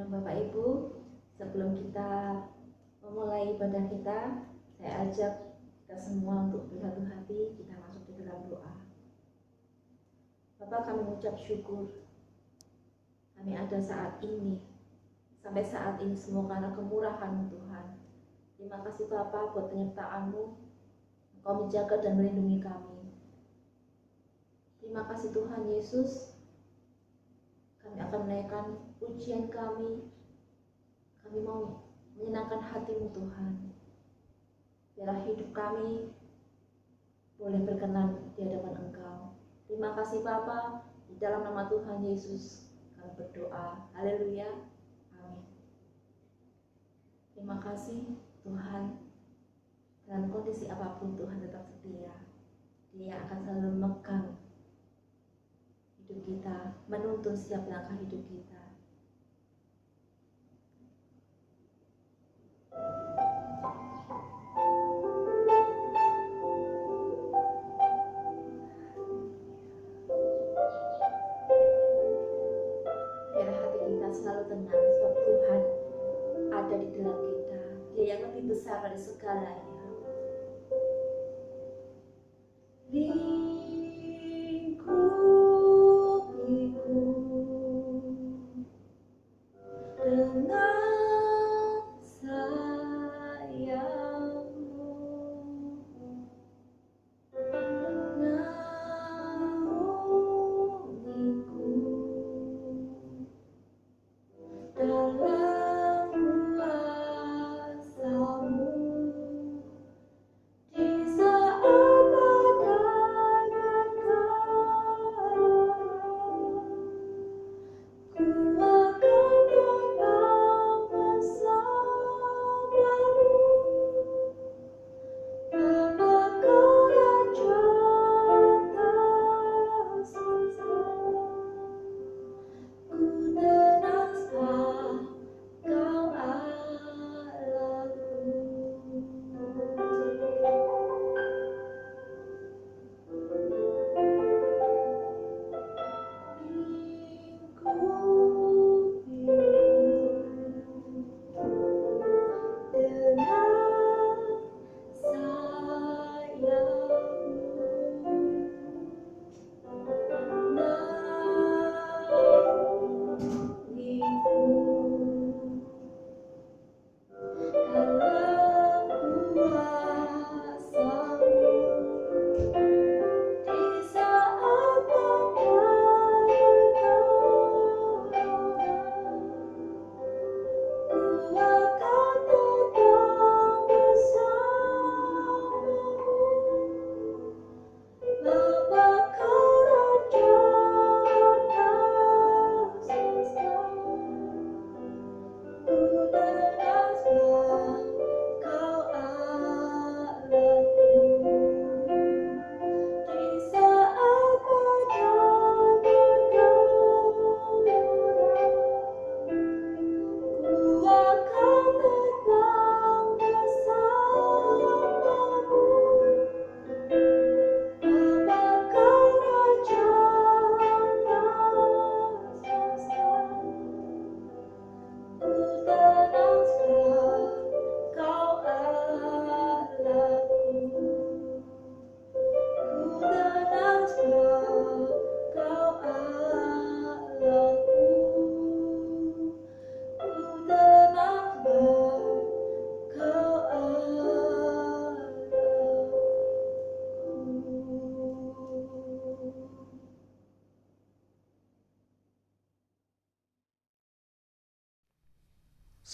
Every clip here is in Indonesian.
Bapak Ibu, sebelum kita memulai ibadah kita, saya ajak kita semua untuk bersatu hati, kita masuk di dalam doa. Bapak, kami mengucap syukur kami ada saat ini, sampai saat ini semua karena kemurahan Tuhan. Terima kasih Bapak buat penyertaan-Mu, Engkau menjaga dan melindungi kami. Terima kasih Tuhan Yesus. Kami akan menaikkan pujian kami. Kami mau menyenangkan hati-Mu Tuhan. Biarlah hidup kami boleh berkenan di hadapan Engkau. Terima kasih Bapa, di dalam nama Tuhan Yesus kami berdoa. Haleluya. Amin. Terima kasih Tuhan. Dalam kondisi apapun Tuhan tetap setia. Dia akan selalu memegang hidup kita, menuntun setiap langkah hidup kita. Biarlah hati kita selalu tenang, sebab Tuhan ada di dalam kita. Dia yang lebih besar dari segalanya.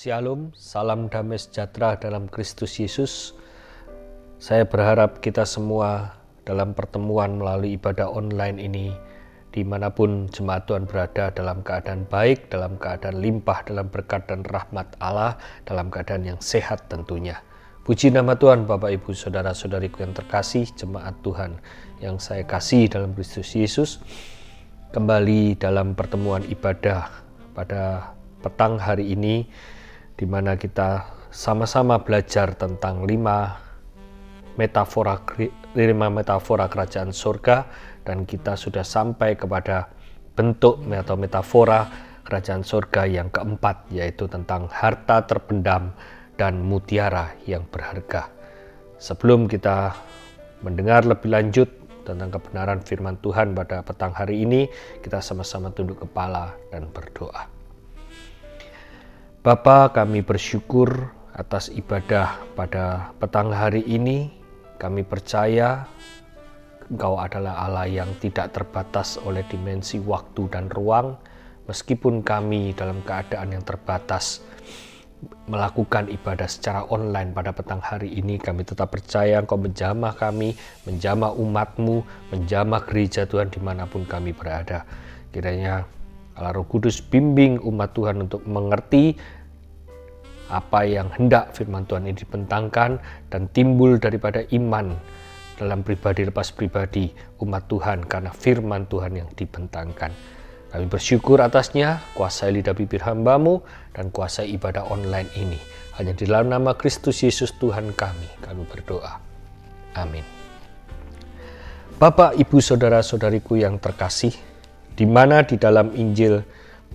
Shalom, salam damai sejahtera dalam Kristus Yesus. Saya berharap kita semua dalam pertemuan melalui ibadah online ini, dimanapun jemaat Tuhan berada, dalam keadaan baik, dalam keadaan limpah, dalam berkat dan rahmat Allah, dalam keadaan yang sehat tentunya. Puji nama Tuhan, Bapak Ibu Saudara-saudariku yang terkasih, jemaat Tuhan yang saya kasih dalam Kristus Yesus. Kembali dalam pertemuan ibadah pada petang hari ini, di mana kita sama-sama belajar tentang 5 metafora kerajaan surga, dan kita sudah sampai kepada bentuk atau metafora kerajaan surga yang keempat, yaitu tentang harta terpendam dan mutiara yang berharga. Sebelum kita mendengar lebih lanjut tentang kebenaran firman Tuhan pada petang hari ini, kita sama-sama tunduk kepala dan berdoa. Bapa, kami bersyukur atas ibadah pada petang hari ini. Kami percaya Engkau adalah Allah yang tidak terbatas oleh dimensi waktu dan ruang. Meskipun kami dalam keadaan yang terbatas melakukan ibadah secara online pada petang hari ini, kami tetap percaya Engkau menjamah kami, menjamah umat-Mu, menjamah gereja Tuhan dimanapun kami berada. Kiranya Allah Roh Kudus bimbing umat Tuhan untuk mengerti apa yang hendak firman Tuhan ini dibentangkan dan timbul daripada iman dalam pribadi lepas pribadi umat Tuhan karena firman Tuhan yang dibentangkan. Kami bersyukur atasnya, kuasai lidah bibir hamba-Mu dan kuasai ibadah online ini. Hanya di dalam nama Kristus Yesus Tuhan kami berdoa. Amin. Bapak, Ibu, Saudara-saudariku yang terkasih, di mana di dalam Injil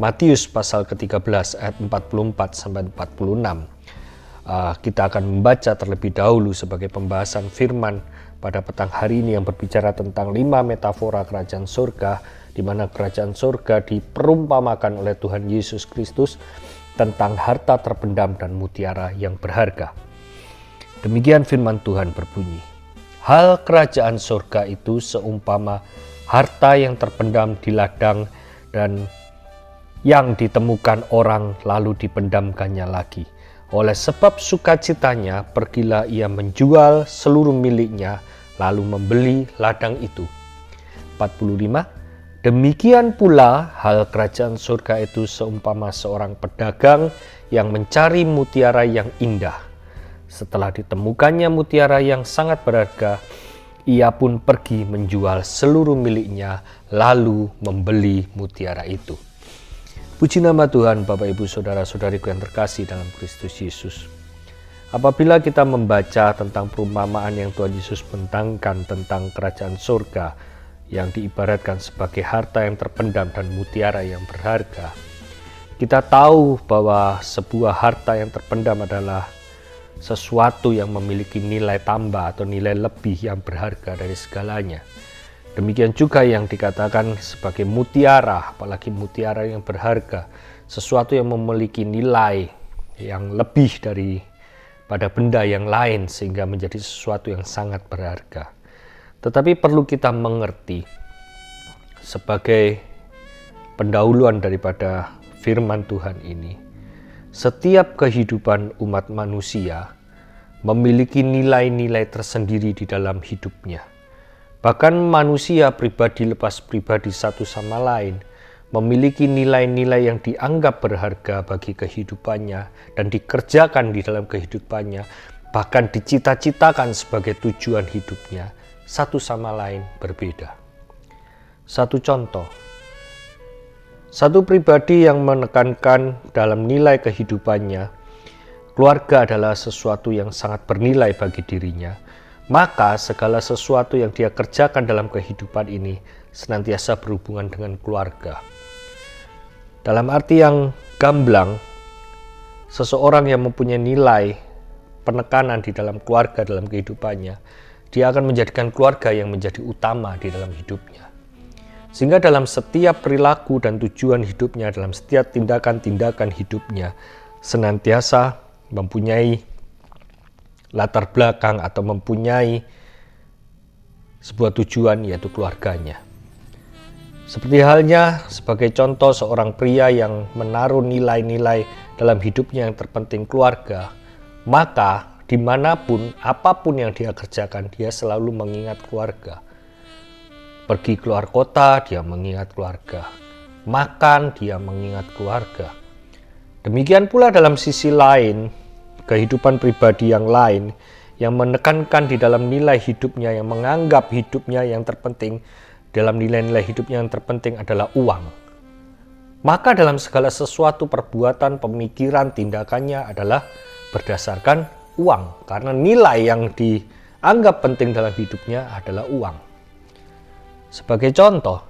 Matius pasal ke-13 ayat 44 sampai 46, kita akan membaca terlebih dahulu sebagai pembahasan firman pada petang hari ini yang berbicara tentang 5 metafora kerajaan surga, di mana kerajaan surga diperumpamakan oleh Tuhan Yesus Kristus tentang harta terpendam dan mutiara yang berharga. Demikian firman Tuhan berbunyi, hal kerajaan surga itu seumpama harta yang terpendam di ladang dan yang ditemukan orang lalu dipendamkannya lagi. Oleh sebab sukacitanya, pergilah ia menjual seluruh miliknya, lalu membeli ladang itu. 45. Demikian pula hal kerajaan surga itu seumpama seorang pedagang yang mencari mutiara yang indah. Setelah ditemukannya mutiara yang sangat berharga, ia pun pergi menjual seluruh miliknya, lalu membeli mutiara itu. Puji nama Tuhan, Bapak, Ibu, Saudara-saudariku yang terkasih dalam Kristus Yesus. Apabila kita membaca tentang perumpamaan yang Tuhan Yesus bentangkan tentang kerajaan surga yang diibaratkan sebagai harta yang terpendam dan mutiara yang berharga, kita tahu bahwa sebuah harta yang terpendam adalah sesuatu yang memiliki nilai tambah atau nilai lebih yang berharga dari segalanya. Demikian juga yang dikatakan sebagai mutiara, apalagi mutiara yang berharga, sesuatu yang memiliki nilai yang lebih daripada benda yang lain sehingga menjadi sesuatu yang sangat berharga. Tetapi perlu kita mengerti sebagai pendahuluan daripada firman Tuhan ini, setiap kehidupan umat manusia memiliki nilai-nilai tersendiri di dalam hidupnya. Bahkan manusia pribadi lepas pribadi satu sama lain memiliki nilai-nilai yang dianggap berharga bagi kehidupannya dan dikerjakan di dalam kehidupannya, bahkan dicita-citakan sebagai tujuan hidupnya, satu sama lain berbeda. Satu contoh, satu pribadi yang menekankan dalam nilai kehidupannya, keluarga adalah sesuatu yang sangat bernilai bagi dirinya, maka segala sesuatu yang dia kerjakan dalam kehidupan ini senantiasa berhubungan dengan keluarga. Dalam arti yang gamblang, seseorang yang mempunyai nilai penekanan di dalam keluarga dalam kehidupannya, dia akan menjadikan keluarga yang menjadi utama di dalam hidupnya. Sehingga dalam setiap perilaku dan tujuan hidupnya, dalam setiap tindakan-tindakan hidupnya, senantiasa mempunyai latar belakang atau mempunyai sebuah tujuan, yaitu keluarganya. Seperti halnya sebagai contoh seorang pria yang menaruh nilai-nilai dalam hidupnya yang terpenting keluarga, maka dimanapun, apapun yang dia kerjakan, dia selalu mengingat keluarga. Pergi keluar kota, dia mengingat keluarga. Makan, dia mengingat keluarga. Demikian pula dalam sisi lain, kehidupan pribadi yang lain yang menekankan di dalam nilai hidupnya, yang menganggap hidupnya yang terpenting, dalam nilai-nilai hidupnya yang terpenting adalah uang. Maka dalam segala sesuatu perbuatan, pemikiran, tindakannya adalah berdasarkan uang. Karena nilai yang dianggap penting dalam hidupnya adalah uang. Sebagai contoh,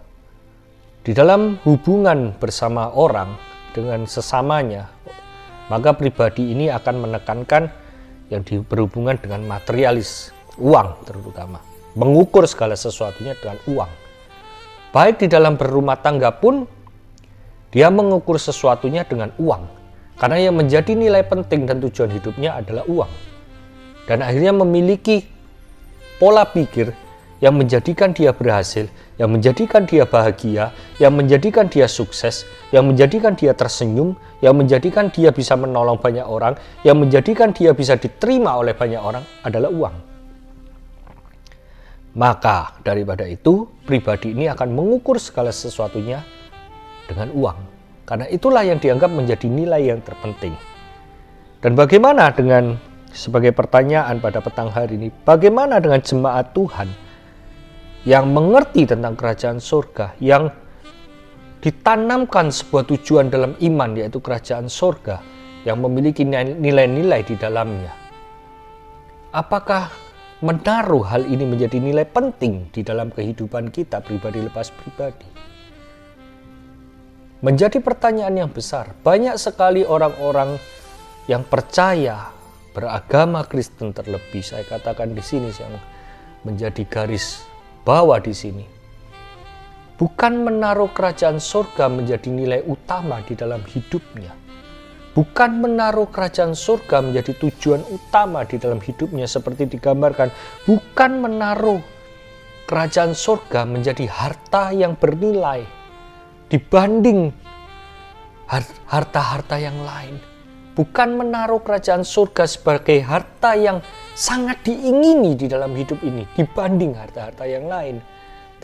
di dalam hubungan bersama orang, dengan sesamanya, maka pribadi ini akan menekankan yang berhubungan dengan materialis, uang terutama, mengukur segala sesuatunya dengan uang. Baik di dalam berumah tangga pun dia mengukur sesuatunya dengan uang, karena yang menjadi nilai penting dan tujuan hidupnya adalah uang. Dan akhirnya memiliki pola pikir yang menjadikan dia berhasil, yang menjadikan dia bahagia, yang menjadikan dia sukses, yang menjadikan dia tersenyum, yang menjadikan dia bisa menolong banyak orang, yang menjadikan dia bisa diterima oleh banyak orang adalah uang. Maka daripada itu, pribadi ini akan mengukur segala sesuatunya dengan uang. Karena itulah yang dianggap menjadi nilai yang terpenting. Dan bagaimana dengan, sebagai pertanyaan pada petang hari ini, bagaimana dengan jemaat Tuhan yang mengerti tentang kerajaan surga, yang ditanamkan sebuah tujuan dalam iman, yaitu kerajaan surga, yang memiliki nilai-nilai di dalamnya? Apakah menaruh hal ini menjadi nilai penting di dalam kehidupan kita pribadi lepas pribadi? Menjadi pertanyaan yang besar. Banyak sekali orang-orang yang percaya, beragama Kristen terlebih, saya katakan di sini yang menjadi garis bawah di sini, bukan menaruh kerajaan surga menjadi nilai utama di dalam hidupnya, bukan menaruh kerajaan surga menjadi tujuan utama di dalam hidupnya seperti digambarkan, bukan menaruh kerajaan surga menjadi harta yang bernilai dibanding harta-harta yang lain, bukan menaruh kerajaan surga sebagai harta yang sangat diingini di dalam hidup ini dibanding harta-harta yang lain,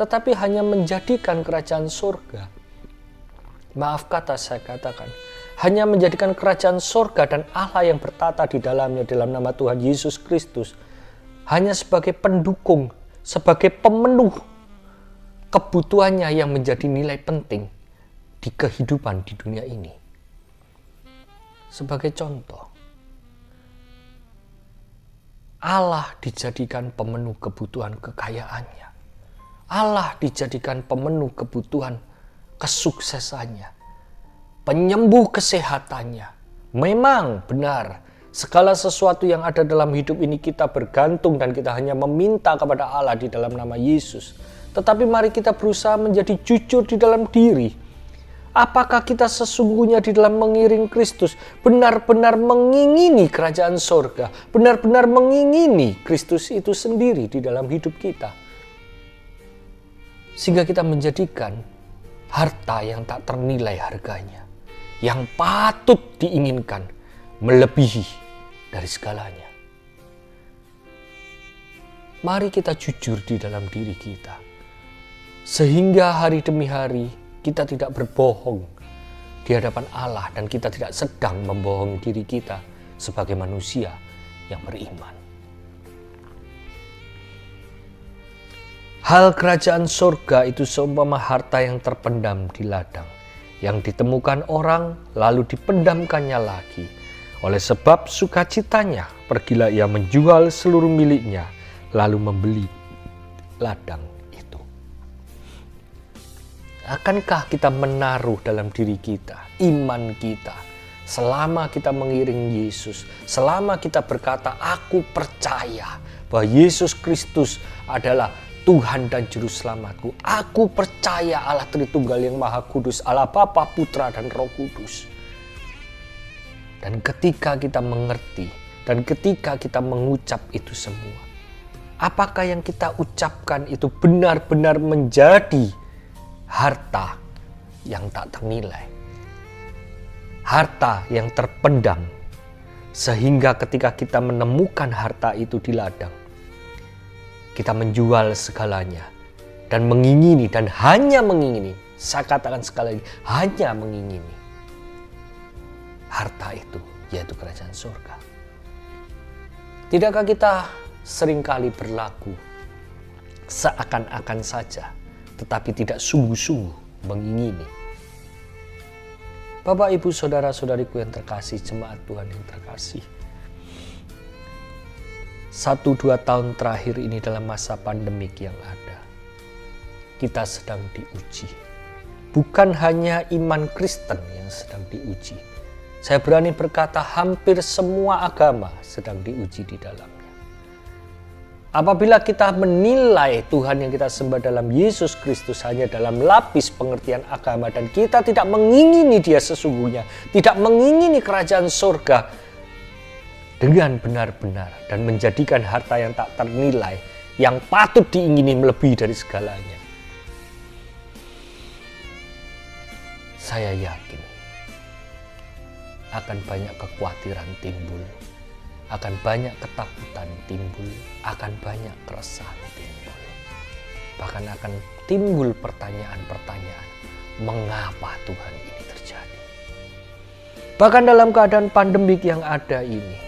tetapi hanya menjadikan kerajaan surga, maaf kata saya katakan, hanya menjadikan kerajaan surga dan Allah yang bertata di dalamnya dalam nama Tuhan Yesus Kristus hanya sebagai pendukung, sebagai pemenuh kebutuhannya yang menjadi nilai penting di kehidupan di dunia ini. Sebagai contoh, Allah dijadikan pemenuh kebutuhan kekayaannya. Allah dijadikan pemenuh kebutuhan kesuksesannya, penyembuh kesehatannya. Memang benar, segala sesuatu yang ada dalam hidup ini kita bergantung dan kita hanya meminta kepada Allah di dalam nama Yesus. Tetapi mari kita berusaha menjadi jujur di dalam diri. Apakah kita sesungguhnya di dalam mengiring Kristus benar-benar mengingini kerajaan surga, benar-benar mengingini Kristus itu sendiri di dalam hidup kita, sehingga kita menjadikan harta yang tak ternilai harganya, yang patut diinginkan, melebihi dari segalanya. Mari kita jujur di dalam diri kita, sehingga hari demi hari kita tidak berbohong di hadapan Allah dan kita tidak sedang membohongi diri kita sebagai manusia yang beriman. Hal kerajaan surga itu seumpama harta yang terpendam di ladang, yang ditemukan orang lalu dipendamkannya lagi. Oleh sebab sukacitanya, pergilah ia menjual seluruh miliknya lalu membeli ladang. Akankah kita menaruh dalam diri kita, iman kita, selama kita mengiring Yesus, selama kita berkata, aku percaya bahwa Yesus Kristus adalah Tuhan dan Juru Selamatku. Aku percaya Allah Tritunggal yang Maha Kudus, Allah Bapa, Putra, dan Roh Kudus. Dan ketika kita mengerti, dan ketika kita mengucap itu semua, apakah yang kita ucapkan itu benar-benar menjadi harta yang tak ternilai, harta yang terpendam, sehingga ketika kita menemukan harta itu di ladang, kita menjual segalanya dan mengingini, dan hanya mengingini, saya katakan sekali lagi, hanya mengingini harta itu, yaitu kerajaan surga. Tidakkah kita seringkali berlaku seakan-akan saja, tetapi tidak sungguh-sungguh mengingini? Bapak, Ibu, Saudara-saudariku yang terkasih, jemaat Tuhan yang terkasih, 1-2 tahun terakhir ini dalam masa pandemik yang ada, kita sedang diuji. bukan hanya iman Kristen yang sedang diuji. Saya berani berkata hampir semua agama sedang diuji di dalamnya. Apabila kita menilai Tuhan yang kita sembah dalam Yesus Kristus hanya dalam lapis pengertian agama dan kita tidak mengingini Dia sesungguhnya, tidak mengingini kerajaan surga dengan benar-benar dan menjadikan harta yang tak ternilai, yang patut diingini melebihi dari segalanya, saya yakin akan banyak kekhawatiran timbul, akan banyak ketakutan timbul, akan banyak keresahan timbul. Bahkan akan timbul pertanyaan-pertanyaan, mengapa Tuhan ini terjadi? Bahkan dalam keadaan pandemik yang ada ini,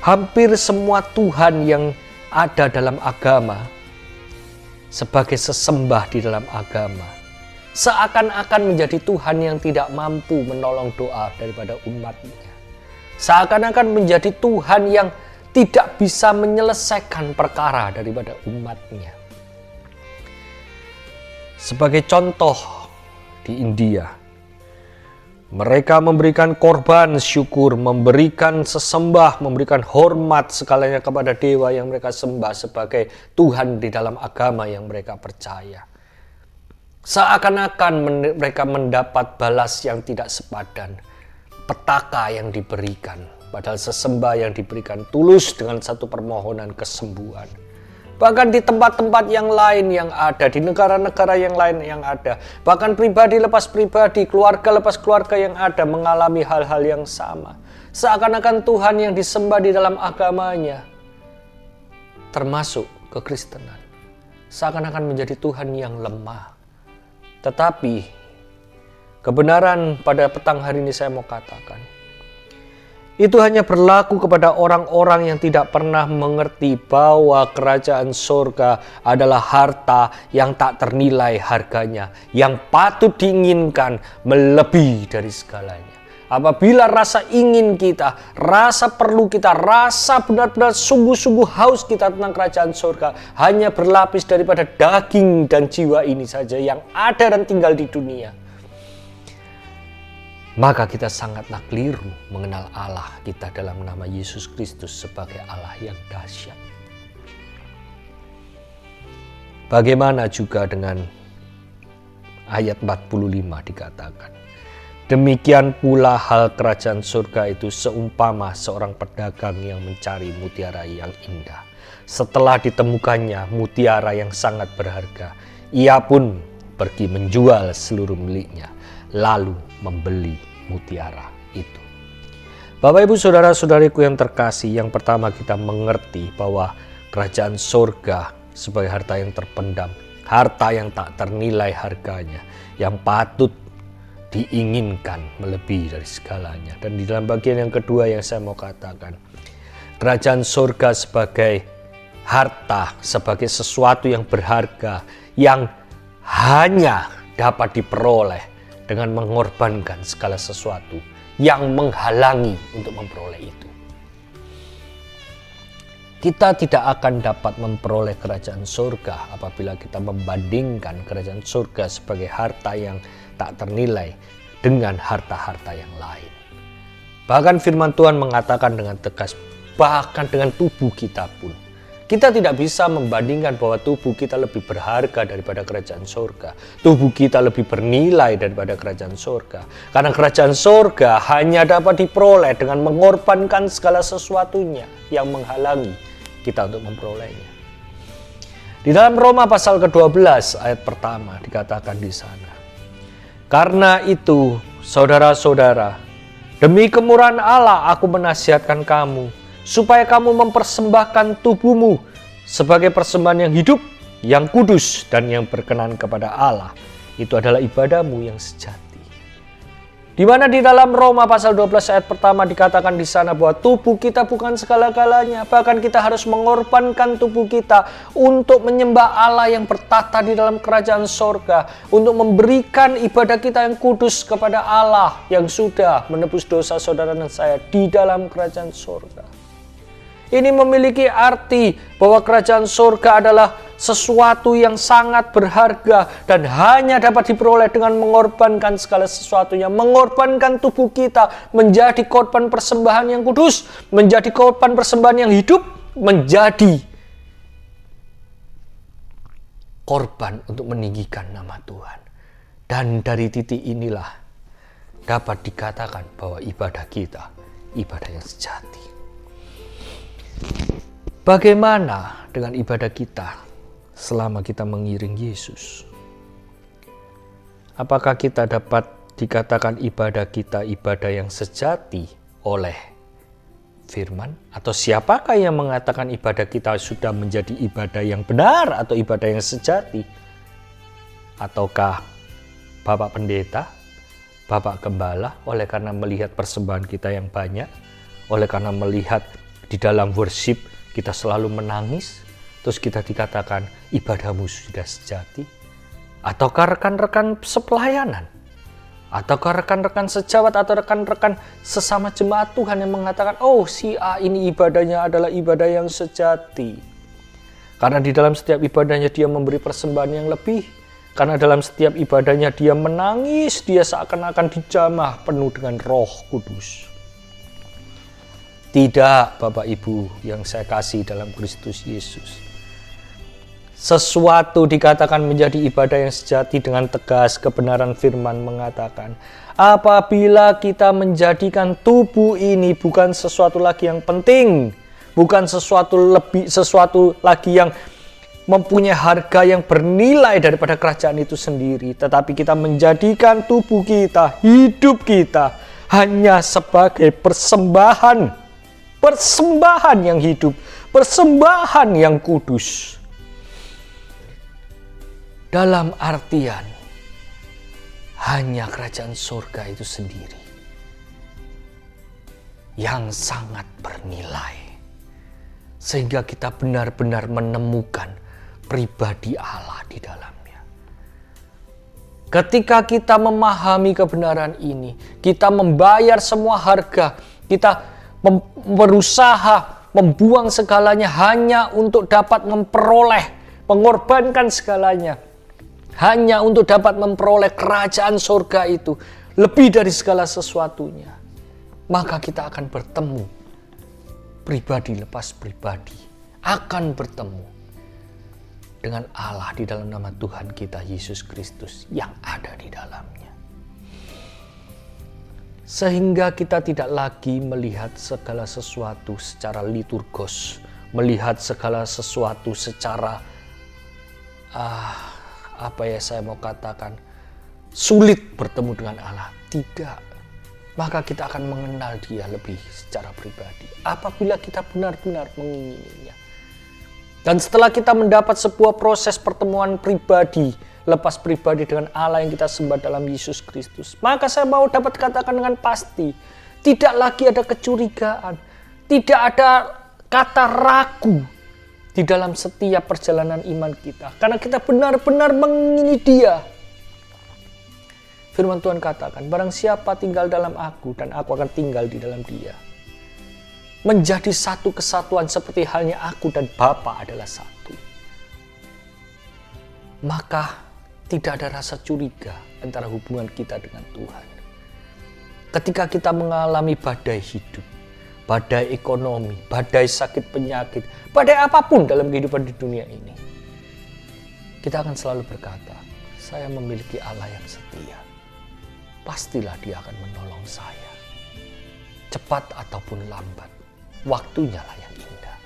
hampir semua Tuhan yang ada dalam agama, sebagai sesembah di dalam agama, seakan-akan menjadi Tuhan yang tidak mampu menolong doa daripada umatnya. Seakan-akan menjadi Tuhan yang tidak bisa menyelesaikan perkara daripada umatnya. Sebagai contoh di India, mereka memberikan korban syukur, memberikan sesembah, memberikan hormat segalanya kepada dewa yang mereka sembah sebagai Tuhan di dalam agama yang mereka percaya. Seakan-akan mereka mendapat balas yang tidak sepadan, petaka yang diberikan, padahal sesembah yang diberikan tulus dengan satu permohonan kesembuhan. Bahkan di tempat-tempat yang lain yang ada, di negara-negara yang lain yang ada, bahkan pribadi lepas pribadi, keluarga lepas keluarga yang ada mengalami hal-hal yang sama. Seakan-akan Tuhan yang disembah di dalam agamanya, termasuk kekristenan, seakan-akan menjadi Tuhan yang lemah. Tetapi kebenaran pada petang hari ini saya mau katakan, itu hanya berlaku kepada orang-orang yang tidak pernah mengerti bahwa kerajaan surga adalah harta yang tak ternilai harganya, yang patut diinginkan melebihi dari segalanya. Apabila rasa ingin kita, rasa perlu kita, rasa benar-benar sungguh-sungguh haus kita tentang kerajaan surga hanya berlapis daripada daging dan jiwa ini saja yang ada dan tinggal di dunia, maka kita sangatlah keliru mengenal Allah kita dalam nama Yesus Kristus sebagai Allah yang dahsyat. Bagaimana juga dengan ayat 45 dikatakan, demikian pula hal kerajaan surga itu seumpama seorang pedagang yang mencari mutiara yang indah. Setelah ditemukannya mutiara yang sangat berharga, ia pun pergi menjual seluruh miliknya, lalu membeli mutiara itu. Bapak ibu saudara-saudariku yang terkasih, yang pertama kita mengerti bahwa kerajaan surga sebagai harta yang terpendam, harta yang tak ternilai harganya, yang patut diinginkan melebihi dari segalanya. Dan di dalam bagian yang kedua yang saya mau katakan, kerajaan surga sebagai harta, sebagai sesuatu yang berharga, yang hanya dapat diperoleh dengan mengorbankan segala sesuatu yang menghalangi untuk memperoleh itu. Kita tidak akan dapat memperoleh kerajaan surga apabila kita membandingkan kerajaan surga sebagai harta yang tak ternilai dengan harta-harta yang lain. Bahkan firman Tuhan mengatakan dengan tegas, bahkan dengan tubuh kita pun, kita tidak bisa membandingkan bahwa tubuh kita lebih berharga daripada kerajaan surga. Tubuh kita lebih bernilai daripada kerajaan surga. Karena kerajaan surga hanya dapat diperoleh dengan mengorbankan segala sesuatunya yang menghalangi kita untuk memperolehnya. Di dalam Roma pasal ke-12 ayat pertama dikatakan di sana, karena itu saudara-saudara, demi kemurahan Allah aku menasihatkan kamu, supaya kamu mempersembahkan tubuhmu sebagai persembahan yang hidup, yang kudus, dan yang berkenan kepada Allah. Itu adalah ibadahmu yang sejati. Di mana di dalam Roma pasal 12 ayat pertama dikatakan di sana bahwa tubuh kita bukan segala-galanya. Bahkan kita harus mengorbankan tubuh kita untuk menyembah Allah yang bertata di dalam kerajaan sorga. Untuk memberikan ibadah kita yang kudus kepada Allah yang sudah menebus dosa saudara dan saya di dalam kerajaan sorga. Ini memiliki arti bahwa kerajaan surga adalah sesuatu yang sangat berharga dan hanya dapat diperoleh dengan mengorbankan segala sesuatunya, mengorbankan tubuh kita menjadi korban persembahan yang kudus, menjadi korban persembahan yang hidup, menjadi korban untuk meninggikan nama Tuhan. Dan dari titik inilah dapat dikatakan bahwa ibadah kita ibadah yang sejati. Bagaimana dengan ibadah kita selama kita mengiring Yesus? Apakah kita dapat dikatakan ibadah kita ibadah yang sejati oleh firman? Atau siapakah yang mengatakan ibadah kita sudah menjadi ibadah yang benar atau ibadah yang sejati? Ataukah Bapak Pendeta, Bapak Gembala, oleh karena melihat persembahan kita yang banyak, oleh karena melihat di dalam worship kita selalu menangis, terus kita dikatakan ibadahmu sudah sejati? Ataukah rekan-rekan sepelayanan? Ataukah rekan-rekan sejawat atau rekan-rekan sesama jemaat Tuhan yang mengatakan, oh si A ini ibadahnya adalah ibadah yang sejati. Karena di dalam setiap ibadahnya dia memberi persembahan yang lebih. Karena dalam setiap ibadahnya dia menangis, dia seakan-akan dijamah penuh dengan Roh Kudus. Tidak, Bapak Ibu yang saya kasih dalam Kristus Yesus. Sesuatu dikatakan menjadi ibadah yang sejati dengan tegas. Kebenaran firman mengatakan, apabila kita menjadikan tubuh ini bukan sesuatu lagi yang penting, bukan sesuatu lagi yang mempunyai harga yang bernilai daripada kerajaan itu sendiri, tetapi kita menjadikan tubuh kita, hidup kita hanya sebagai persembahan yang hidup, persembahan yang kudus. Dalam artian hanya kerajaan surga itu sendiri yang sangat bernilai, sehingga kita benar-benar menemukan pribadi Allah di dalamnya. Ketika kita memahami kebenaran ini, kita membayar semua harga, kita berusaha membuang segalanya hanya untuk dapat mengorbankan segalanya, hanya untuk dapat memperoleh kerajaan surga itu, lebih dari segala sesuatunya. Maka kita akan bertemu, pribadi lepas pribadi, akan bertemu dengan Allah di dalam nama Tuhan kita Yesus Kristus yang ada di dalamnya. Sehingga kita tidak lagi melihat segala sesuatu secara liturgos, melihat segala sesuatu secara saya mau katakan sulit bertemu dengan Allah. Tidak. Maka kita akan mengenal Dia lebih secara pribadi apabila kita benar-benar mengingininya. Dan setelah kita mendapat sebuah proses pertemuan pribadi, lepas pribadi dengan Allah yang kita sembah dalam Yesus Kristus, maka saya mau dapat katakan dengan pasti, tidak lagi ada kecurigaan, tidak ada kata ragu di dalam setiap perjalanan iman kita. Karena kita benar-benar mengingini Dia. Firman Tuhan katakan, barang siapa tinggal dalam aku dan aku akan tinggal di dalam dia, menjadi satu kesatuan seperti halnya aku dan Bapa adalah satu, maka tidak ada rasa curiga antara hubungan kita dengan Tuhan. Ketika kita mengalami badai hidup, badai ekonomi, badai sakit penyakit, badai apapun dalam kehidupan di dunia ini, kita akan selalu berkata, saya memiliki Allah yang setia. Pastilah Dia akan menolong saya. Cepat ataupun lambat, waktunya lah yang indah.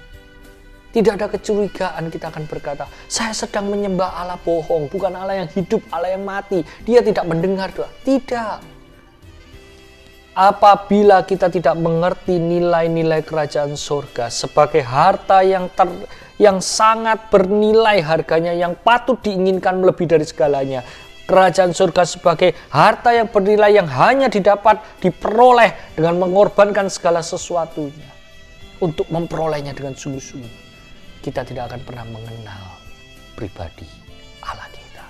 Tidak ada kecurigaan, kita akan berkata, saya sedang menyembah Allah bohong, bukan Allah yang hidup, Allah yang mati. Dia tidak mendengar doa. Tidak. Apabila kita tidak mengerti nilai-nilai kerajaan surga sebagai harta yang sangat bernilai harganya, yang patut diinginkan lebih dari segalanya, kerajaan surga sebagai harta yang bernilai yang hanya diperoleh dengan mengorbankan segala sesuatunya untuk memperolehnya dengan sungguh-sungguh, kita tidak akan pernah mengenal pribadi Allah kita.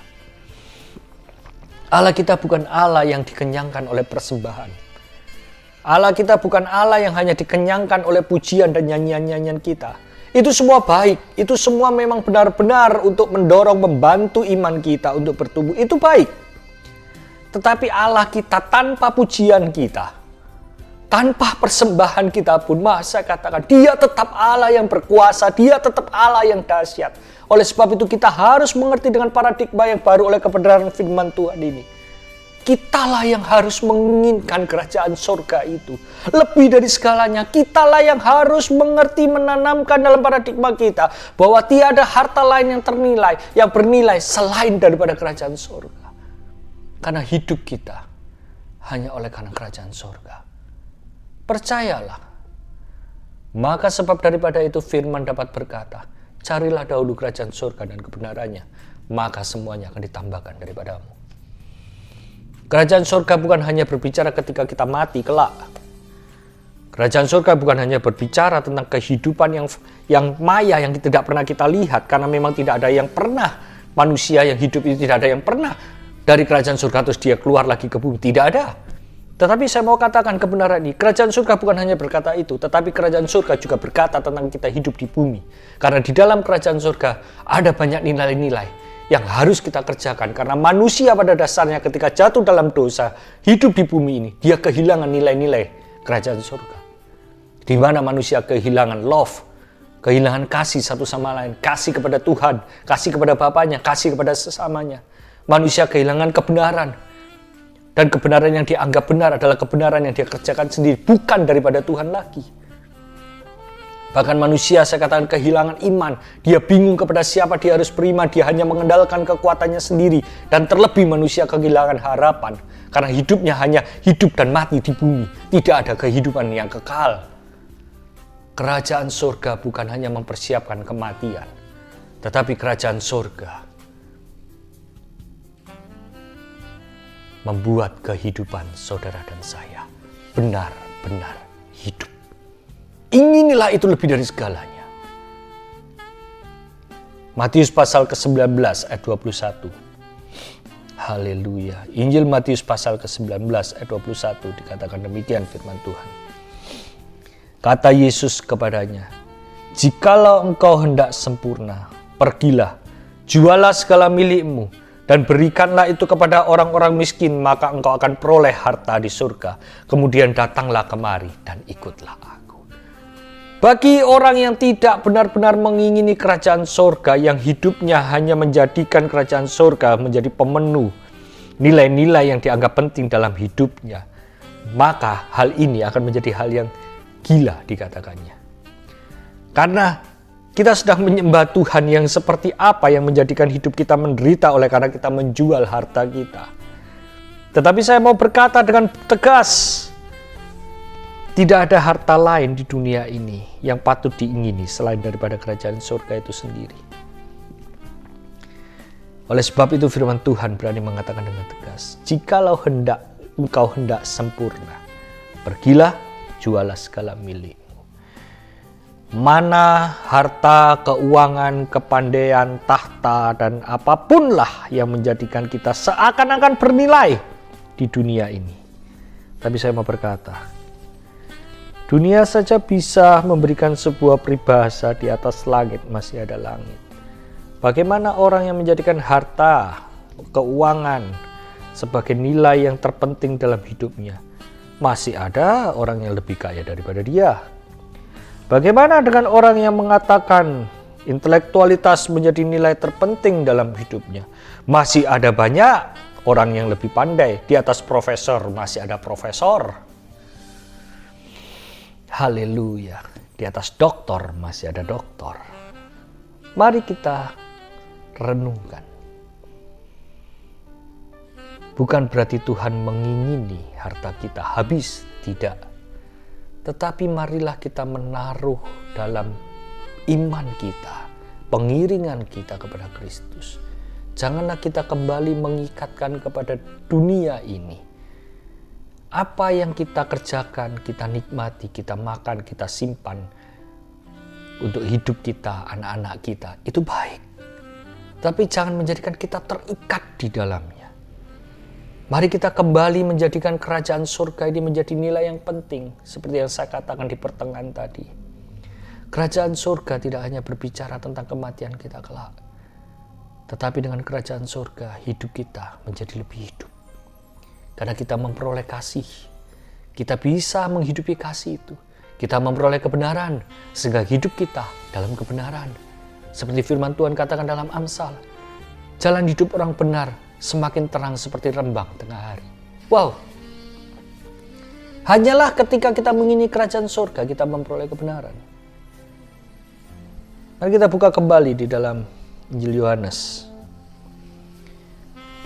Allah kita bukan Allah yang dikenyangkan oleh persembahan. Allah kita bukan Allah yang hanya dikenyangkan oleh pujian dan nyanyian-nyanyian kita. Itu semua baik, itu semua memang benar-benar untuk mendorong, membantu iman kita untuk bertumbuh. Itu baik. Tetapi Allah kita tanpa pujian kita, tanpa persembahan kita pun, saya katakan dia tetap Allah yang berkuasa, dia tetap Allah yang dahsyat. Oleh sebab itu kita harus mengerti dengan paradigma yang baru oleh kebenaran firman Tuhan ini. Kitalah yang harus menginginkan kerajaan surga itu. Lebih dari segalanya, kitalah yang harus mengerti, menanamkan dalam paradigma kita bahwa tiada harta lain yang ternilai, yang bernilai selain daripada kerajaan surga. Karena hidup kita hanya oleh karena kerajaan surga. Percayalah. Maka sebab daripada itu firman dapat berkata, carilah dahulu kerajaan surga dan kebenarannya, maka semuanya akan ditambahkan daripadamu. Kerajaan surga bukan hanya berbicara ketika kita mati kelak. Kerajaan surga bukan hanya berbicara tentang kehidupan yang maya, yang tidak pernah kita lihat. Karena memang tidak ada yang pernah, manusia yang hidup itu tidak ada yang pernah dari kerajaan surga terus dia keluar lagi ke bumi. Tidak ada. Tetapi saya mau katakan kebenaran ini, kerajaan surga bukan hanya berkata itu, tetapi kerajaan surga juga berkata tentang kita hidup di bumi. Karena di dalam kerajaan surga ada banyak nilai-nilai yang harus kita kerjakan. Karena manusia pada dasarnya ketika jatuh dalam dosa, hidup di bumi ini, dia kehilangan nilai-nilai kerajaan surga. Di mana manusia kehilangan love, kehilangan kasih satu sama lain, kasih kepada Tuhan, kasih kepada Bapaknya, kasih kepada sesamanya. Manusia kehilangan kebenaran. Dan kebenaran yang dianggap benar adalah kebenaran yang dia kerjakan sendiri, bukan daripada Tuhan lagi. Bahkan manusia, saya katakan, kehilangan iman. Dia bingung kepada siapa dia harus beriman. Dia hanya mengandalkan kekuatannya sendiri. Dan terlebih manusia kehilangan harapan. Karena hidupnya hanya hidup dan mati di bumi. Tidak ada kehidupan yang kekal. Kerajaan surga bukan hanya mempersiapkan kematian. Tetapi kerajaan surga membuat kehidupan saudara dan saya benar-benar hidup. Inginilah itu lebih dari segalanya. Matius pasal ke-19 ayat 21. Haleluya. Injil Matius pasal ke-19 ayat 21 dikatakan demikian firman Tuhan. Kata Yesus kepadanya, "Jikalau engkau hendak sempurna, pergilah, jualah segala milikmu, dan berikanlah itu kepada orang-orang miskin, maka engkau akan peroleh harta di surga. Kemudian datanglah kemari dan ikutlah aku." Bagi orang yang tidak benar-benar mengingini kerajaan surga, yang hidupnya hanya menjadikan kerajaan surga menjadi pemenuh nilai-nilai yang dianggap penting dalam hidupnya, maka hal ini akan menjadi hal yang gila dikatakannya. Karena kita sedang menyembah Tuhan yang seperti apa yang menjadikan hidup kita menderita oleh karena kita menjual harta kita. Tetapi saya mau berkata dengan tegas, tidak ada harta lain di dunia ini yang patut diingini selain daripada kerajaan surga itu sendiri. Oleh sebab itu firman Tuhan berani mengatakan dengan tegas, "Jikalau engkau hendak sempurna, pergilah, jualah segala milikmu." Mana harta, keuangan, kepandaian, tahta, dan apapunlah yang menjadikan kita seakan-akan bernilai di dunia ini. Tapi saya mau berkata, dunia saja bisa memberikan sebuah peribahasa, di atas langit masih ada langit. Bagaimana orang yang menjadikan harta, keuangan sebagai nilai yang terpenting dalam hidupnya? Masih ada orang yang lebih kaya daripada dia. Bagaimana dengan orang yang mengatakan intelektualitas menjadi nilai terpenting dalam hidupnya? Masih ada banyak orang yang lebih pandai. Di atas profesor masih ada profesor. Haleluya. Di atas doktor masih ada doktor. Mari kita renungkan. Bukan berarti Tuhan mengingini harta kita habis, tidak. Tetapi marilah kita menaruh dalam iman kita, pengiringan kita kepada Kristus. Janganlah kita kembali mengikatkan kepada dunia ini. Apa yang kita kerjakan, kita nikmati, kita makan, kita simpan untuk hidup kita, anak-anak kita, itu baik. Tapi jangan menjadikan kita terikat di dalamnya. Mari kita kembali menjadikan kerajaan surga ini menjadi nilai yang penting, seperti yang saya katakan di pertengahan tadi. Kerajaan surga tidak hanya berbicara tentang kematian kita kelak, tetapi dengan kerajaan surga hidup kita menjadi lebih hidup. Karena kita memperoleh kasih, kita bisa menghidupi kasih itu. Kita memperoleh kebenaran, sehingga hidup kita dalam kebenaran. Seperti firman Tuhan katakan dalam Amsal, jalan hidup orang benar semakin terang seperti rembang tengah hari. Wow! Hanyalah ketika kita mengingini kerajaan surga, kita memperoleh kebenaran. Mari kita buka kembali di dalam Injil Yohanes,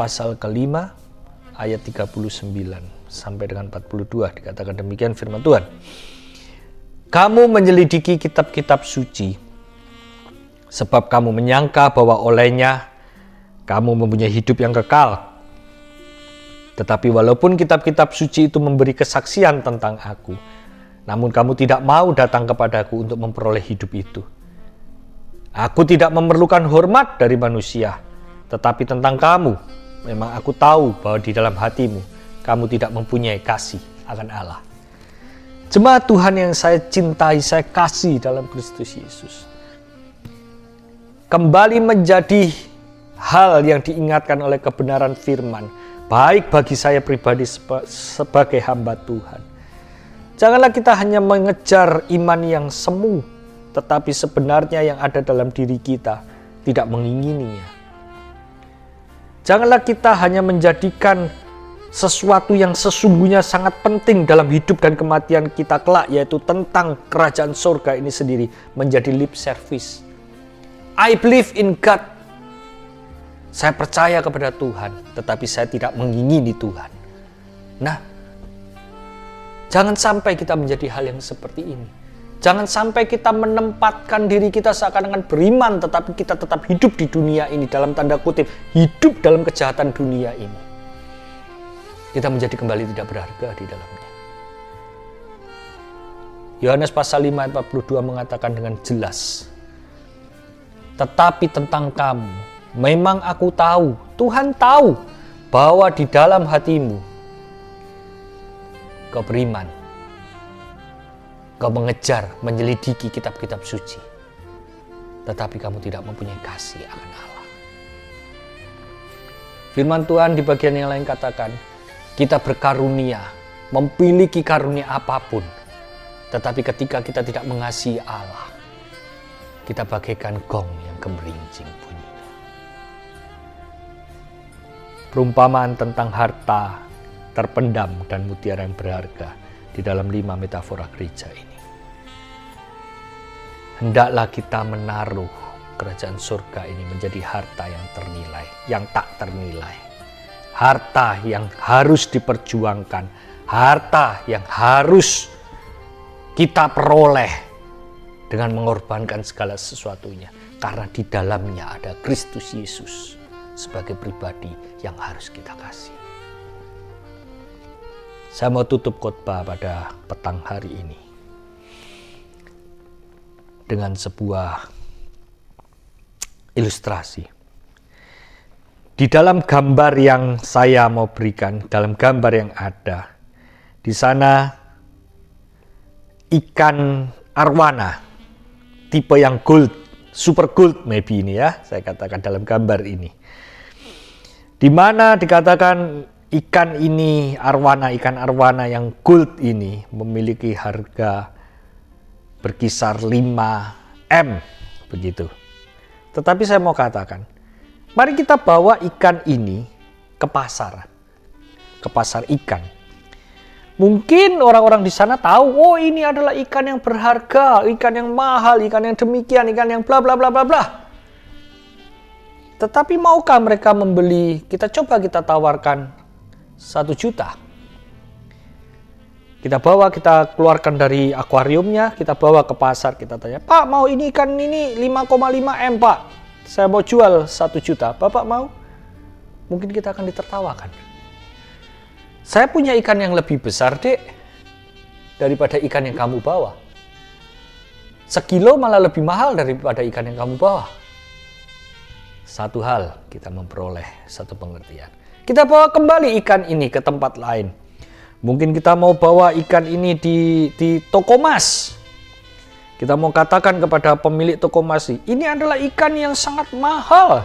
pasal ke-5, ayat 39 sampai dengan 42, dikatakan demikian firman Tuhan. Kamu menyelidiki kitab-kitab suci, sebab kamu menyangka bahwa olehnya kamu mempunyai hidup yang kekal. Tetapi walaupun kitab-kitab suci itu memberi kesaksian tentang aku, namun kamu tidak mau datang kepadaku untuk memperoleh hidup itu. Aku tidak memerlukan hormat dari manusia, tetapi tentang kamu, memang aku tahu bahwa di dalam hatimu, kamu tidak mempunyai kasih akan Allah. Jemaat Tuhan yang saya cintai, saya kasih dalam Kristus Yesus, kembali menjadi hal yang diingatkan oleh kebenaran firman, baik bagi saya pribadi sebagai hamba Tuhan. Janganlah kita hanya mengejar iman yang semu, tetapi sebenarnya yang ada dalam diri kita tidak mengingininya. Janganlah kita hanya menjadikan sesuatu yang sesungguhnya sangat penting dalam hidup dan kematian kita kelak, yaitu tentang kerajaan surga ini sendiri, menjadi lip service. I believe in God. Saya percaya kepada Tuhan, tetapi saya tidak mengingini Tuhan. Nah, jangan sampai kita menjadi hal yang seperti ini. Jangan sampai kita menempatkan diri kita seakan-akan beriman, tetapi kita tetap hidup di dunia ini, dalam tanda kutip, hidup dalam kejahatan dunia ini. Kita menjadi kembali tidak berharga di dalamnya. Yohanes pasal 5 ayat 42 mengatakan dengan jelas, tetapi tentang kamu, memang aku tahu, Tuhan tahu, bahwa di dalam hatimu kau beriman, kau mengejar, menyelidiki kitab-kitab suci, tetapi kamu tidak mempunyai kasih akan Allah. Firman Tuhan di bagian yang lain katakan, kita berkarunia, memiliki karunia apapun, tetapi ketika kita tidak mengasihi Allah, kita bagaikan gong yang gemerincing bunyinya. Perumpamaan tentang harta terpendam dan mutiara yang berharga di dalam 5 metafora gereja ini. Hendaklah kita menaruh kerajaan surga ini menjadi harta yang ternilai, yang tak ternilai. Harta yang harus diperjuangkan, harta yang harus kita peroleh dengan mengorbankan segala sesuatunya. Karena di dalamnya ada Kristus Yesus sebagai pribadi yang harus kita kasih. Saya mau tutup khotbah pada petang hari ini dengan sebuah ilustrasi. Di dalam gambar yang saya mau berikan, dalam gambar yang ada, di sana ikan arwana, tipe yang gold, super gold maybe ini ya, saya katakan dalam gambar ini. Di mana dikatakan ikan ini, ikan arwana yang gold ini memiliki harga berkisar 5M, begitu. Tetapi saya mau katakan, mari kita bawa ikan ini ke pasar ikan. Mungkin orang-orang di sana tahu, oh ini adalah ikan yang berharga, ikan yang mahal, ikan yang demikian, ikan yang bla bla bla bla bla. Tetapi maukah mereka membeli? Kita tawarkan 1 juta. Kita bawa, kita keluarkan dari akuariumnya, kita bawa ke pasar, kita tanya, Pak mau ini ikan ini 5,5M Pak. Saya mau jual 1 juta, Bapak mau? Mungkin kita akan ditertawakan. Saya punya ikan yang lebih besar, Dek, daripada ikan yang kamu bawa. Sekilo malah lebih mahal daripada ikan yang kamu bawa. Satu hal, kita memperoleh satu pengertian. Kita bawa kembali ikan ini ke tempat lain. Mungkin kita mau bawa ikan ini di toko emas. Kita mau katakan kepada pemilik toko emas, ini adalah ikan yang sangat mahal.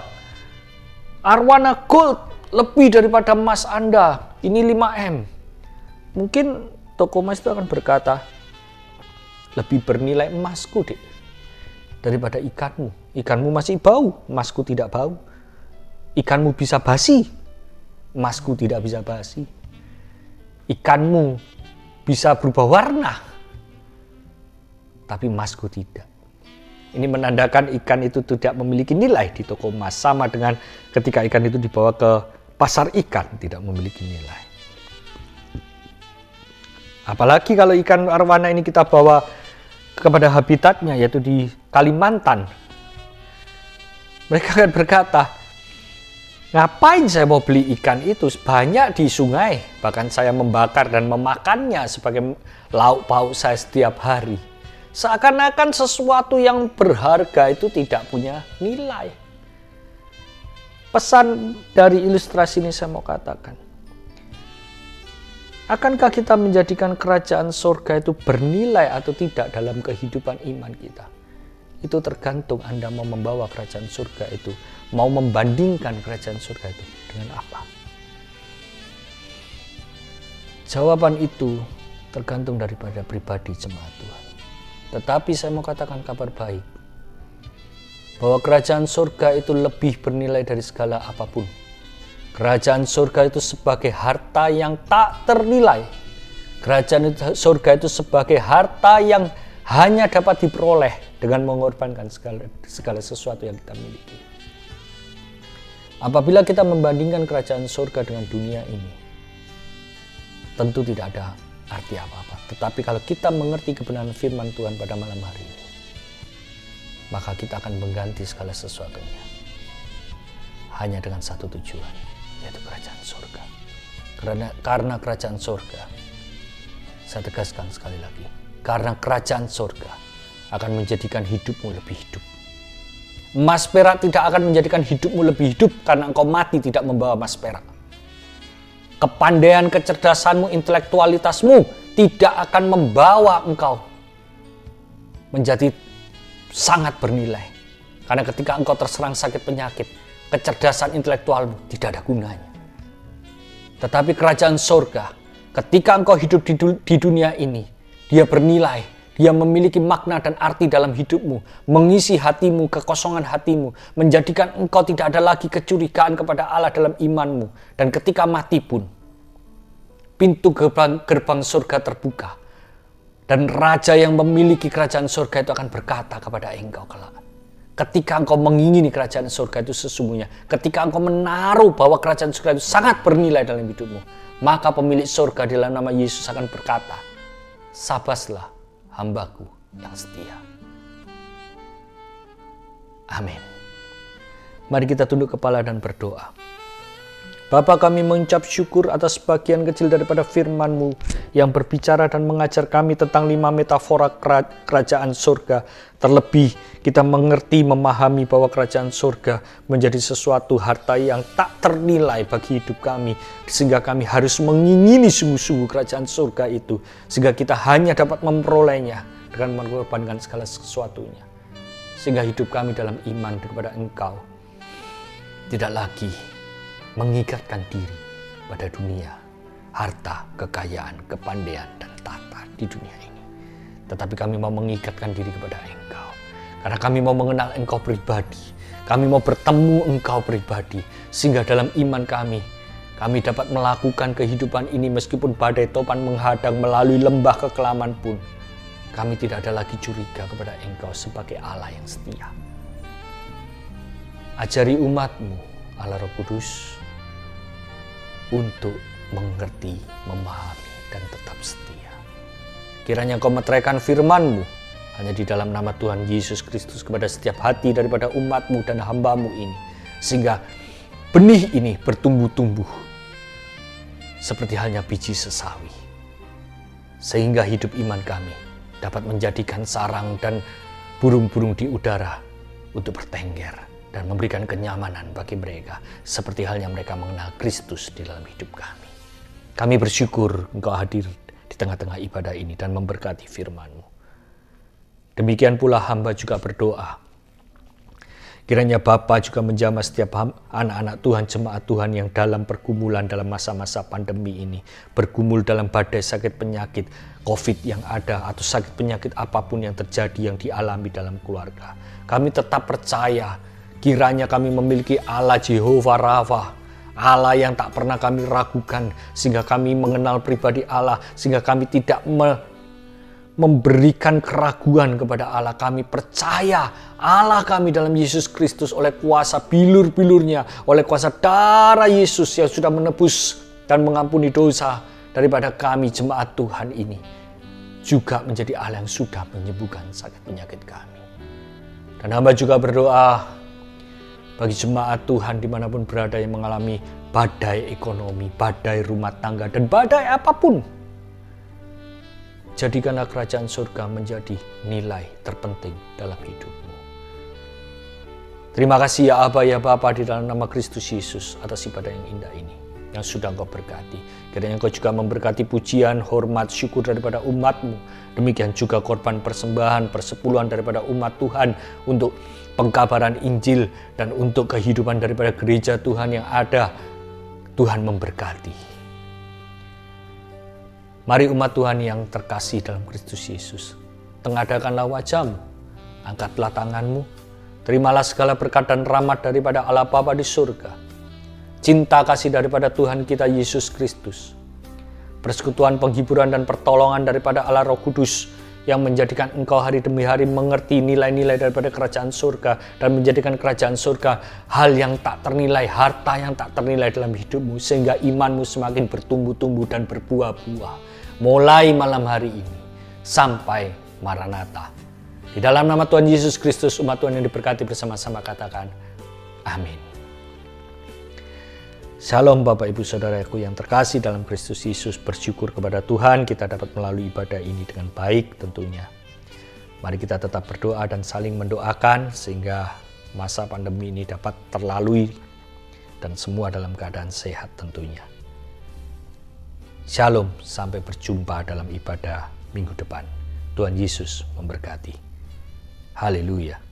Arwana gold lebih daripada emas Anda. Ini 5M. Mungkin toko emas itu akan berkata, lebih bernilai emasku, Dek, daripada ikanmu. Ikanmu masih bau, emasku tidak bau. Ikanmu bisa basi, emasku tidak bisa basi. Ikanmu bisa berubah warna, tapi emasku tidak. Ini menandakan ikan itu tidak memiliki nilai di toko emas. Sama dengan ketika ikan itu dibawa ke pasar ikan, tidak memiliki nilai. Apalagi kalau ikan arwana ini kita bawa kepada habitatnya, yaitu di Kalimantan. Mereka akan berkata, ngapain saya mau beli ikan itu? Banyak di sungai, bahkan saya membakar dan memakannya sebagai lauk pauk saya setiap hari. Seakan-akan sesuatu yang berharga itu tidak punya nilai. Pesan dari ilustrasi ini saya mau katakan, akankah kita menjadikan kerajaan surga itu bernilai atau tidak dalam kehidupan iman kita? Itu tergantung Anda mau membawa kerajaan surga itu, mau membandingkan kerajaan surga itu dengan apa. Jawaban itu tergantung daripada pribadi jemaat Tuhan. Tetapi saya mau katakan kabar baik, bahwa kerajaan surga itu lebih bernilai dari segala apapun. Kerajaan surga itu sebagai harta yang tak ternilai. Kerajaan surga itu sebagai harta yang hanya dapat diperoleh dengan mengorbankan segala sesuatu yang kita miliki. Apabila kita membandingkan kerajaan surga dengan dunia ini, tentu tidak ada arti apa-apa. Tetapi kalau kita mengerti kebenaran firman Tuhan pada malam hari ini, maka kita akan mengganti segala sesuatunya hanya dengan satu tujuan, yaitu kerajaan surga. Karena kerajaan surga, saya tegaskan sekali lagi, karena kerajaan surga akan menjadikan hidupmu lebih hidup. Emas perak tidak akan menjadikan hidupmu lebih hidup karena engkau mati tidak membawa emas perak. Kepandaian, kecerdasanmu, intelektualitasmu tidak akan membawa engkau menjadi sangat bernilai. Karena ketika engkau terserang sakit penyakit, kecerdasan intelektualmu tidak ada gunanya. Tetapi kerajaan surga, ketika engkau hidup di dunia ini, dia bernilai. Dia memiliki makna dan arti dalam hidupmu, mengisi hatimu, kekosongan hatimu, menjadikan engkau tidak ada lagi kecurigaan kepada Allah dalam imanmu. Dan ketika mati pun, pintu gerbang surga terbuka. Dan raja yang memiliki kerajaan surga itu akan berkata kepada engkau kelak. Ketika engkau mengingini kerajaan surga itu sesungguhnya, ketika engkau menaruh bahwa kerajaan surga itu sangat bernilai dalam hidupmu, maka pemilik surga dalam nama Yesus akan berkata, sabaslah hambaku yang setia. Amin. Mari kita tunduk kepala dan berdoa. Bapa, kami mengucap syukur atas bagian kecil daripada firman-Mu yang berbicara dan mengajar kami tentang 5 metafora kerajaan surga. Terlebih kita mengerti, memahami bahwa kerajaan surga menjadi sesuatu harta yang tak ternilai bagi hidup kami. Sehingga kami harus mengingini sungguh-sungguh kerajaan surga itu. Sehingga kita hanya dapat memperolehnya dengan mengorbankan segala sesuatunya. Sehingga hidup kami dalam iman kepada Engkau tidak lagi mengikatkan diri pada dunia, harta, kekayaan, kepandaian, dan tata di dunia ini. Tetapi kami mau mengikatkan diri kepada Engkau. Karena kami mau mengenal Engkau pribadi. Kami mau bertemu Engkau pribadi. Sehingga dalam iman kami dapat melakukan kehidupan ini meskipun badai topan menghadang melalui lembah kekelaman pun. Kami tidak ada lagi curiga kepada Engkau sebagai Allah yang setia. Ajari umat-Mu, Allah Roh Kudus, untuk mengerti, memahami, dan tetap setia. Kiranya Engkau meteraikan firman-Mu hanya di dalam nama Tuhan Yesus Kristus kepada setiap hati daripada umat-Mu dan hamba-Mu ini. Sehingga benih ini bertumbuh-tumbuh seperti halnya biji sesawi. Sehingga hidup iman kami dapat menjadikan sarang dan burung-burung di udara untuk bertengger dan memberikan kenyamanan bagi mereka, seperti halnya mereka mengenal Kristus di dalam hidup kami. Kami bersyukur Engkau hadir di tengah-tengah ibadah ini dan memberkati firman-Mu. Demikian pula hamba juga berdoa. Kiranya Bapa juga menjamah setiap anak-anak Tuhan, jemaat Tuhan yang dalam pergumulan dalam masa-masa pandemi ini. Bergumul dalam badai sakit penyakit COVID yang ada atau sakit penyakit apapun yang terjadi yang dialami dalam keluarga. Kami tetap percaya kiranya kami memiliki Allah Jehovah Rafa, Allah yang tak pernah kami ragukan, sehingga kami mengenal pribadi Allah, sehingga kami tidak memberikan keraguan kepada Allah. Kami percaya Allah kami dalam Yesus Kristus oleh kuasa bilur-bilurnya, oleh kuasa darah Yesus yang sudah menebus dan mengampuni dosa daripada kami jemaat Tuhan ini, juga menjadi Allah yang sudah menyembuhkan sakit penyakit kami. Dan hamba juga berdoa bagi jemaat Tuhan dimanapun berada yang mengalami badai ekonomi, badai rumah tangga, dan badai apapun. Jadikanlah kerajaan surga menjadi nilai terpenting dalam hidupmu. Terima kasih ya Aba ya Bapa di dalam nama Kristus Yesus atas ibadah yang indah ini yang sudah Engkau berkati. Kiranya Engkau juga memberkati pujian, hormat, syukur daripada umat-Mu. Demikian juga korban persembahan, persepuluhan daripada umat Tuhan untuk pengkabaran Injil dan untuk kehidupan daripada gereja Tuhan yang ada. Tuhan memberkati. Mari umat Tuhan yang terkasih dalam Kristus Yesus, tengadakanlah wajahmu, angkatlah tanganmu, terimalah segala berkat dan rahmat daripada Allah Bapa di surga, cinta kasih daripada Tuhan kita Yesus Kristus, persekutuan penghiburan dan pertolongan daripada Allah Roh Kudus yang menjadikan engkau hari demi hari mengerti nilai-nilai daripada kerajaan surga dan menjadikan kerajaan surga hal yang tak ternilai, harta yang tak ternilai dalam hidupmu, sehingga imanmu semakin bertumbuh-tumbuh dan berbuah-buah. Mulai malam hari ini sampai Maranatha. Di dalam nama Tuhan Yesus Kristus, umat Tuhan yang diberkati bersama-sama katakan amin. Shalom Bapak Ibu Saudaraku yang terkasih dalam Kristus Yesus. Bersyukur kepada Tuhan kita dapat melalui ibadah ini dengan baik tentunya. Mari kita tetap berdoa dan saling mendoakan sehingga masa pandemi ini dapat terlalui dan semua dalam keadaan sehat tentunya. Shalom, sampai berjumpa dalam ibadah minggu depan. Tuhan Yesus memberkati. Haleluya.